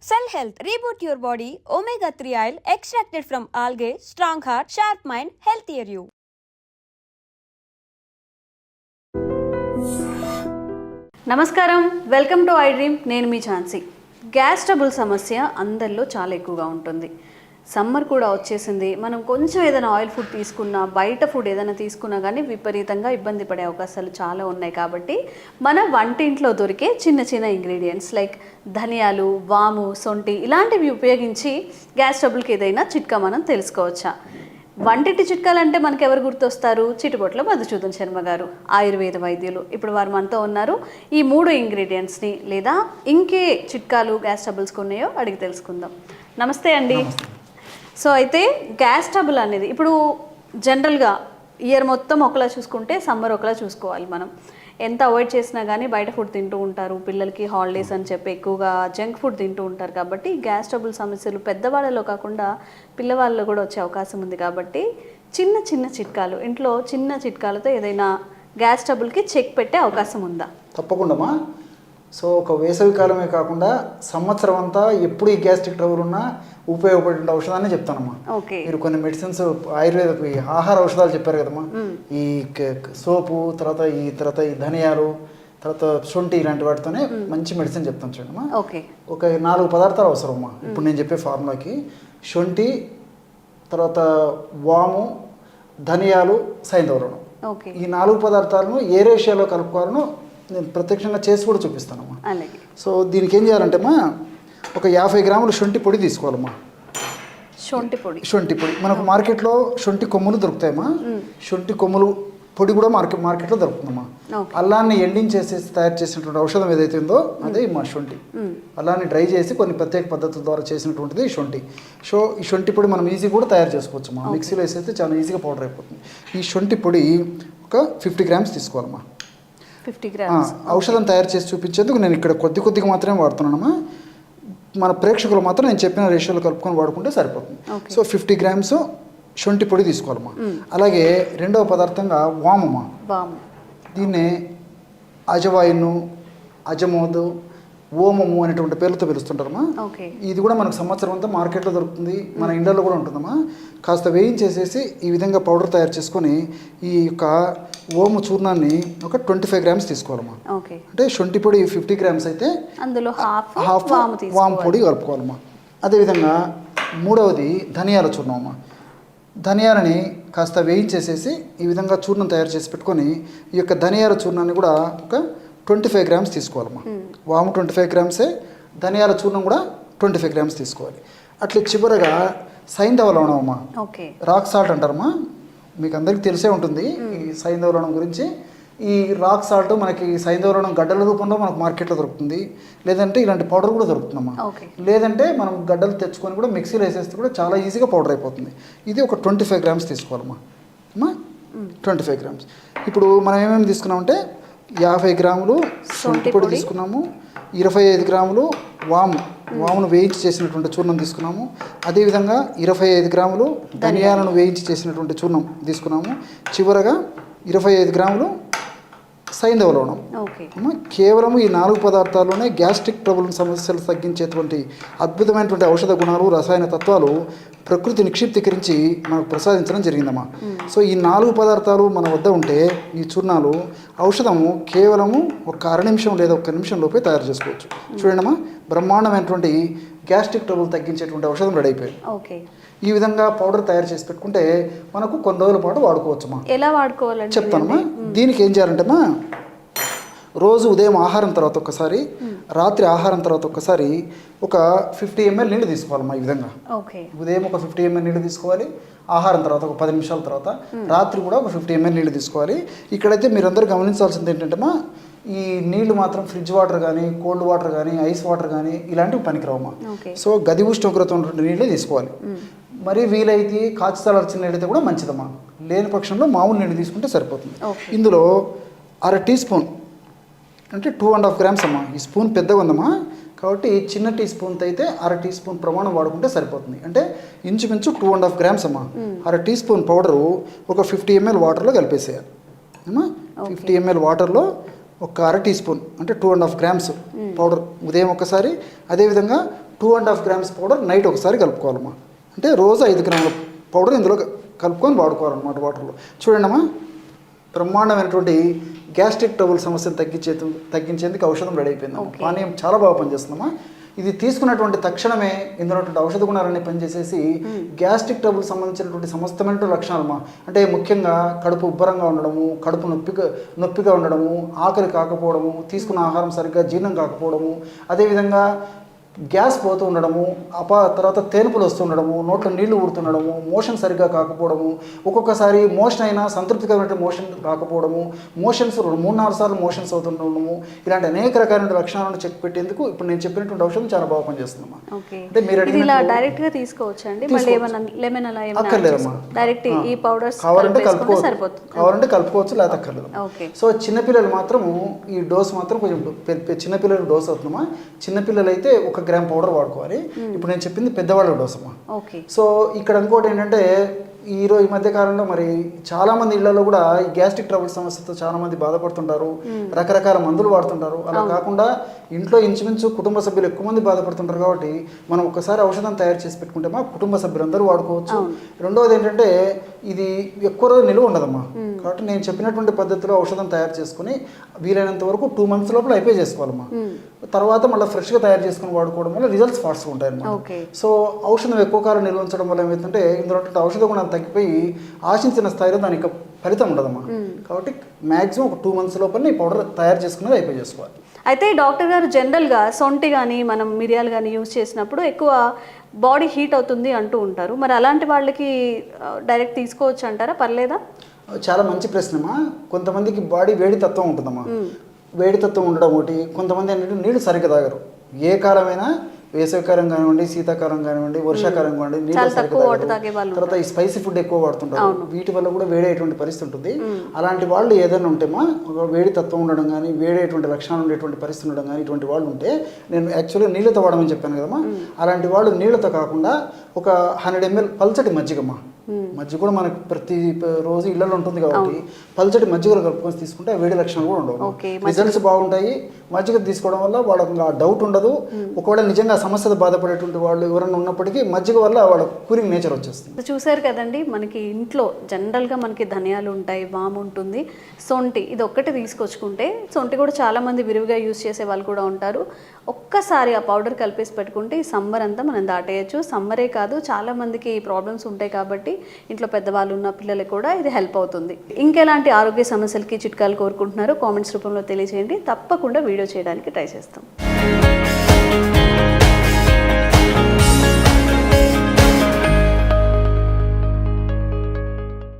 Cell Health, reboot your body, omega-3 oil extracted from algae, strong heart, sharp mind, healthier you. నమస్కారం, welcome to I dream. నేను మీ Jhansi. Gas trouble సమస్య అందరిలో చాలా ఎక్కువగా ఉంటుంది. Summer కూడా వచ్చేసింది. మనం కొంచెం ఏదైనా ఆయిల్ ఫుడ్ తీసుకున్నా, బయట ఫుడ్ ఏదైనా తీసుకున్నా కానీ విపరీతంగా ఇబ్బంది పడే అవకాశాలు చాలా ఉన్నాయి. కాబట్టి మన వంటింట్లో దొరికే చిన్న చిన్న ఇంగ్రీడియంట్స్ లైక్ ధనియాలు, వాము, సొంటి ఇలాంటివి ఉపయోగించి గ్యాస్ ట్రబుల్కి ఏదైనా చిట్కా మనం తెలుసుకోవచ్చా? వంటింటి చిట్కాలంటే మనకు ఎవరు గుర్తొస్తారు? చిటిపొట్ల మధుసూదన్ శర్మ గారు, ఆయుర్వేద వైద్యులు. ఇప్పుడు వారు మనతో ఉన్నారు. ఈ 3 ఇంగ్రీడియంట్స్ని లేదా ఇంకే చిట్కాలు గ్యాస్ ట్రబుల్స్కి ఉన్నాయో అడిగి తెలుసుకుందాం. నమస్తే అండి. సో అయితే గ్యాస్ ట్రబుల్ అనేది ఇప్పుడు జనరల్గా ఇయర్ మొత్తం ఒకలా చూసుకుంటే సమ్మర్ ఒకలా చూసుకోవాలి. మనం ఎంత అవాయిడ్ చేసినా కానీ బయట ఫుడ్ తింటూ ఉంటారు. పిల్లలకి హాలిడేస్ అని చెప్పి ఎక్కువగా జంక్ ఫుడ్ తింటూ ఉంటారు. కాబట్టి గ్యాస్ ట్రబుల్ సమస్యలు పెద్దవాళ్ళలో కాకుండా పిల్లవాళ్ళలో కూడా వచ్చే అవకాశం ఉంది. కాబట్టి చిన్న చిన్న చిట్కాలు, ఇంట్లో చిన్న చిట్కాలతో ఏదైనా గ్యాస్ ట్రబుల్కి చెక్ పెట్టే అవకాశం ఉందా? తప్పకుండా. సో ఒక వేసవి కాలమే కాకుండా సంవత్సరం అంతా ఎప్పుడు ఈ గ్యాస్ట్రిక్ ట్రబుల్ ఉన్నా ఉపయోగపడే ఔషధాన్ని చెప్తానమ్మా. మీరు కొన్ని మెడిసిన్స్ ఆయుర్వేద ఆహార ఔషధాలు చెప్పారు కదమ్మా, ఈ సోపు, తర్వాత ఈ ధనియాలు, తర్వాత శొంఠి, ఇలాంటి వాటితోనే మంచి మెడిసిన్ చెప్తాను చూడమ్మా. ఒక 4 పదార్థాలు అవసరం అమ్మా. ఇప్పుడు నేను చెప్పే ఫార్ములాకి శొంఠి, తర్వాత వాము, ధనియాలు, సైంధవరణం, ఈ 4 పదార్థాలను ఏ రేషియోలో కలుపుకోవాలను నేను ప్రత్యక్షంగా చేసి కూడా చూపిస్తానమ్మా. సో దీనికి ఏం చేయాలంటే అమ్మా, ఒక 50 గ్రాములు శొంఠి పొడి తీసుకోవాలమ్మా. శొంఠి పొడి మనకు మార్కెట్లో శొంఠి కొమ్ములు దొరుకుతాయమ్మా. శొంఠి కొమ్ములు పొడి కూడా మార్కెట్లో దొరుకుతుందమ్మా. అల్లాన్ని ఎండించేసి తయారు చేసినటువంటి ఔషధం ఏదైతే ఉందో అదే మా శొంఠి. అల్లాన్ని డ్రై చేసి కొన్ని ప్రత్యేక పద్ధతుల ద్వారా చేసినటువంటిది శొంఠి. సో ఈ శొంఠి పొడి మనం ఈజీ కూడా తయారు చేసుకోవచ్చమ్మా. మిక్సీలో వేసేస్తే చాలా ఈజీగా పౌడర్ అయిపోతుంది. ఈ శొంఠి పొడి ఒక 50 గ్రామ్స్ తీసుకోవాలమ్మా. 50 గ్రామ్స్ ఔషధం తయారు చేసి చూపించేందుకు నేను ఇక్కడ కొద్దిగా మాత్రమే వాడుతున్నానమ్మా. మన ప్రేక్షకులు మాత్రం నేను చెప్పిన రేషియోలో కలుపుకొని వాడుకుంటే సరిపోతుంది. సో 50 గ్రామ్స్ శొంఠి పొడి తీసుకోవాలమ్మా. అలాగే రెండవ పదార్థంగా వామమ్మా. దీన్నే అజవాయిను, అజమోదు, ఓమము అనేటువంటి పేర్లతో పిలుస్తుంటారమ్మా. ఇది కూడా మనకు సంవత్సరం అంతా మార్కెట్లో దొరుకుతుంది, మన ఇండ్లలో కూడా ఉంటుందమ్మా. కాస్త వేయించేసేసి ఈ విధంగా పౌడర్ తయారు చేసుకొని ఈ యొక్క ఓము చూర్ణాన్ని ఒక 25 గ్రామ్స్ తీసుకోవాలమ్మా. అంటే శొంఠి పొడి 50 గ్రామ్స్ అయితే అందులో హాఫ్ వాము పొడి కలుపుకోవాలమ్మా. అదేవిధంగా మూడవది ధనియాల చూర్ణం అమ్మా. ధనియాలని కాస్త వేయించేసేసి ఈ విధంగా చూర్ణం తయారు చేసి పెట్టుకొని ఈ యొక్క ధనియాల చూర్ణాన్ని కూడా ఒక 25 గ్రామ్స్ తీసుకోవాలమ్మా. వాము 25 గ్రామ్సే, ధనియాల చూర్ణం కూడా 25 గ్రామ్స్ తీసుకోవాలి. అట్లా చివరగా సైంధవ లవణం అమ్మా. రాక్ సాల్ట్ అంటారమ్మా, మీకు అందరికీ తెలిసే ఉంటుంది ఈ సైంధవ లవణం గురించి. ఈ రాక్ సాల్ట్ మనకి సైంధవ లవణం గడ్డల రూపంలో మనకు మార్కెట్లో దొరుకుతుంది, లేదంటే ఇలాంటి పౌడర్ కూడా దొరుకుతుందమ్మా. లేదంటే మనం గడ్డలు తెచ్చుకొని కూడా మిక్సీలో వేసేస్తే కూడా చాలా ఈజీగా పౌడర్ అయిపోతుంది. ఇది ఒక 25 గ్రామ్స్ తీసుకోవాలమ్మా. 25 గ్రామ్స్. ఇప్పుడు మనం ఏమేమి తీసుకున్నామంటే 50 గ్రాములు శొంఠి పొడి తీసుకున్నాము, 25 గ్రాములు వామును వేయించి చేసినటువంటి చూర్ణం తీసుకున్నాము. అదేవిధంగా 25 గ్రాములు ధనియాలను వేయించి చేసినటువంటి చూర్ణం తీసుకున్నాము. చివరగా 25 గ్రాములు సైంధవ లవణం. కేవలం ఈ 4 పదార్థాల్లోనే గ్యాస్ట్రిక్ ట్రబుల్ సమస్యలు తగ్గించేటువంటి అద్భుతమైనటువంటి ఔషధ గుణాలు, రసాయన తత్వాలు ప్రకృతి నిక్షిప్తీకరించి మనకు ప్రసాదించడం జరిగిందమ్మా. సో ఈ 4 పదార్థాలు మన వద్ద ఉంటే ఈ చూర్ణాలు ఔషధము కేవలము ఒక 1/2 నిమిషం లేదా 1 నిమిషం లోపే తయారు చేసుకోవచ్చు. చూడండమ్మా, బ్రహ్మాండమైనటువంటి గ్యాస్ట్రిక్ ట్రబుల్ తగ్గించేటువంటి ఔషధం రెడీ అయిపోయింది. ఈ విధంగా పౌడర్ తయారు చేసి పెట్టుకుంటే మనకు కొన్ని రోజుల పాటు వాడుకోవచ్చమ్మా. ఎలా వాడుకోవాలంటే చెప్తానమ్మా. దీనికి ఏం చేయాలంటేమ్మా, రోజు ఉదయం ఆహారం తర్వాత ఒకసారి, రాత్రి ఆహారం తర్వాత ఒకసారి ఒక 50 ml నీళ్ళు తీసుకోవాలమ్మా. ఈ విధంగా ఉదయం ఒక 50 ml నీళ్ళు తీసుకోవాలి, ఆహారం తర్వాత ఒక 10 నిమిషాల తర్వాత, రాత్రి కూడా ఒక 50 ml నీళ్ళు తీసుకోవాలి. ఇక్కడైతే మీరందరూ గమనించాల్సింది ఏంటంటేమ్మా, ఈ నీళ్లు మాత్రం ఫ్రిడ్జ్ వాటర్ కానీ, కోల్డ్ వాటర్ కానీ, ఐస్ వాటర్ కానీ ఇలాంటివి పనికిరావమ్మా. సో గది ఉష్ణోగ్రత ఉన్నటువంటి నీళ్ళే తీసుకోవాలి. మరి వీలైతే కాచి చల్లార్చిన నీళ్ళైతే కూడా మంచిదమ్మా. లేని పక్షంలో మామూలు నీళ్ళు తీసుకుంటే సరిపోతుంది. ఇందులో 1/2 టీ స్పూన్ అంటే 2.5 గ్రామ్స్ అమ్మా. ఈ స్పూన్ పెద్దగా ఉందమ్మా, కాబట్టి చిన్న టీ స్పూన్తో అయితే 1/2 టీ స్పూన్ ప్రమాణం వాడుకుంటే సరిపోతుంది. అంటే ఇంచుమించు 2.5 గ్రామ్స్ అమ్మా. 1/2 టీ స్పూన్ పౌడరు ఒక 50 ml వాటర్లో కలిపేసేయాలి అమ్మా. 50 ml వాటర్లో ఒక 1/2 టీ స్పూన్ అంటే 2.5 గ్రామ్స్ పౌడర్ ఉదయం ఒకసారి, అదేవిధంగా 2.5 grams పౌడర్ నైట్ ఒకసారి కలుపుకోవాలమ్మా. అంటే రోజు 5 గ్రాముల పౌడర్ ఇందులో కలుపుకొని వాడుకోవాలన్నమాట వాటర్లో. చూడండి అమ్మా, బ్రహ్మాండమైనటువంటి గ్యాస్ట్రిక్ ట్రబుల్ సమస్యను తగ్గించేందుకు ఔషధం రెడీ అయిపోయిందమ్మా. పానీయం చాలా బాగా పనిచేస్తుందమ్మా. ఇది తీసుకున్నటువంటి తక్షణమే ఇందులో ఔషధ గుణాలన్నీ పనిచేసేసి గ్యాస్ట్రిక్ ట్రబుల్ సంబంధించినటువంటి సమస్తమైన లక్షణాలమ్మా. అంటే ముఖ్యంగా కడుపు ఉబ్బరంగా ఉండడము, కడుపు నొప్పిగా ఉండడము, ఆకలి కాకపోవడము, తీసుకున్న ఆహారం సరిగ్గా జీర్ణం కాకపోవడము, అదేవిధంగా గ్యాస్ పోతూ ఉండడము, తర్వాత తేనుపులు వస్తుండడము, నోట్లో నీళ్లు ఊడుతుండడము, మోషన్ సరిగ్గా కాకపోవడము, ఒక్కొక్కసారి మోషన్ అయినా సంతృప్తికరమైన మోషన్ రాకపోవడము, మోషన్స్ 3-4 సార్లు మోషన్స్ అవుతుండడము, ఇలాంటి అనేక రకాలైన లక్షణాలను చెక్ పెట్టేందుకు ఇప్పుడు నేను చెప్పినటువంటి ఔషధం చాలా బాగా పనిచేస్తుందమ్మా. అంటే మీరు ఇలా డైరెక్ట్ గా తీసుకోవచ్చండి, మళ్ళీ ఏమైనా లెమన్ అలా ఏమైనా అక్కర్లేదమ్మా. డైరెక్ట్ ఈ పౌడర్స్ కావాలంటే కలుపుకోవచ్చు, లేకపోతే అక్కర్లేదు. సో చిన్నపిల్లలు మాత్రము ఈ డోస్ మాత్రం కొంచెం చిన్నపిల్లలు డోస్ అవుతుందమ్మా. చిన్నపిల్లలు అయితే 1 గ్రామ్ పౌడర్ వాడుకోవాలి. ఇప్పుడు నేను చెప్పింది పెద్దవాళ్ళ డోస్ అమ్మా. సో ఇక్కడ ఇంకోటి ఏంటంటే ఈ మధ్య కాలంలో మరి చాలా మంది ఇళ్లలో కూడా ఈ గ్యాస్ట్రిక్ ట్రబుల్ సమస్యతో చాలా మంది బాధపడుతుంటారు, రకరకాల మందులు వాడుతుంటారు. అలా కాకుండా ఇంట్లో ఇంచుమించు కుటుంబ సభ్యులు ఎక్కువ మంది బాధపడుతుంటారు కాబట్టి మనం ఒకసారి ఔషధం తయారు చేసి పెట్టుకుంటే మా కుటుంబ సభ్యులందరూ వాడుకోవచ్చు. రెండవది ఏంటంటే ఇది ఎక్కువ రోజు నిలువ ఉండదమ్మా. కాబట్టి నేను చెప్పినటువంటి పద్ధతిలో ఔషధం తయారు చేసుకుని వీలైనంత వరకు 2 months లోపల అయిపోయి చేసుకోవాలమ్మా. తర్వాత మళ్ళీ ఫ్రెష్గా తయారు చేసుకుని వాడుకోవడం వల్ల రిజల్ట్స్ ఫాస్ట్గా ఉంటాయన్నమాట. సో ఔషధం ఎక్కువ కాలం నిల్వ ఉంచడం వల్ల ఏమవుతుందంటే ఇందులో ఔషధ గుణాలు తగ్గిపోయి ఆశించిన స్థాయిలో దానికి ఫలితం ఉండదమ్మా. కాబట్టి మ్యాక్సిమం ఒక 2 months లోపల ఈ పౌడర్ తయారు చేసుకున్నది అయిపోయి చేసుకోవాలి. అయితే డాక్టర్ గారు జనరల్గా సొంటి కానీ మనం మిరియాలు కానీ యూజ్ చేసినప్పుడు ఎక్కువ బాడీ హీట్ అవుతుంది అంటూ ఉంటారు. మరి అలాంటి వాళ్ళకి డైరెక్ట్ తీసుకోవచ్చు అంటారా, పర్లేదా? చాలా మంచి ప్రశ్నమ్మా. కొంతమందికి బాడీ వేడి తత్వం ఉంటుందమ్మా. వేడి తత్వం ఉండడం ఒకటి. కొంతమంది ఏంటంటే నీళ్లు సరిగ్గా తాగరు. ఏ కాలమైనా వేసవికాలం కానివ్వండి, శీతాకాలం కానివ్వండి, వర్షాకాలం కానివ్వండి, నీళ్ళు సరిగ్గా తర్వాత ఈ స్పైసీ ఫుడ్ ఎక్కువ వాడుతుంటారు. వీటి వల్ల కూడా వేడేటువంటి పరిస్థితి ఉంటుంది. అలాంటి వాళ్ళు ఏదైనా ఉంటేమా వేడి తత్వం ఉండడం కానీ, వేడేటువంటి లక్షణాలు ఉండేటువంటి పరిస్థితి ఉండడం కానీ, ఇటువంటి వాళ్ళు ఉంటే నేను యాక్చువల్గా నీళ్ళతో వాడమని చెప్పాను కదమ్మా. అలాంటి వాళ్ళు నీళ్ళతో కాకుండా ఒక 100 ml పల్చటి మజ్జిగమ్మా. మజ్జిగ కూడా మనకు ప్రతి రోజు ఇళ్లలో ఉంటుంది కాబట్టి పల్చటి మజ్జిగలు కలుపుకొని తీసుకుంటే వేడి లక్షణాలు కూడా ఉండవు. రిజల్ట్స్ బాగుంటాయి. మజ్జిగ తీసుకోవడం వల్ల వాళ్ళకి ఆ డౌట్ ఉండదు. ఒకవేళ నిజంగా సమస్యతో బాధపడేటువంటి వాళ్ళు ఎవరైనా ఉన్నప్పటికీ మజ్జిగ వల్ల వాళ్ళ కూలింగ్ నేచర్ వచ్చేస్తుంది. చూసారు కదండి, మనకి ఇంట్లో జనరల్గా మనకి ధనియాలు ఉంటాయి, వాము ఉంటుంది, సొంటి, ఇది ఒక్కటి తీసుకొచ్చుకుంటే, సొంటి కూడా చాలా మంది విరివిగా యూజ్ చేసే వాళ్ళు కూడా ఉంటారు. ఒక్కసారి ఆ పౌడర్ కలిపేసి పెట్టుకుంటే ఈ సమ్మర్ అంతా మనం దాటేయచ్చు. సమ్మరే కాదు, చాలా మందికి ప్రాబ్లమ్స్ ఉంటాయి కాబట్టి ఇంట్లో పెద్దవాళ్ళు ఉన్న పిల్లలకు కూడా ఇది హెల్ప్ అవుతుంది. ఇంకెలాంటి ఆరోగ్య సమస్యలకి చిట్కాలు కోరుకుంటున్నారో కామెంట్స్ రూపంలో తెలియజేయండి. తప్పకుండా వీడియో చేయడానికి ట్రై చేస్తాం.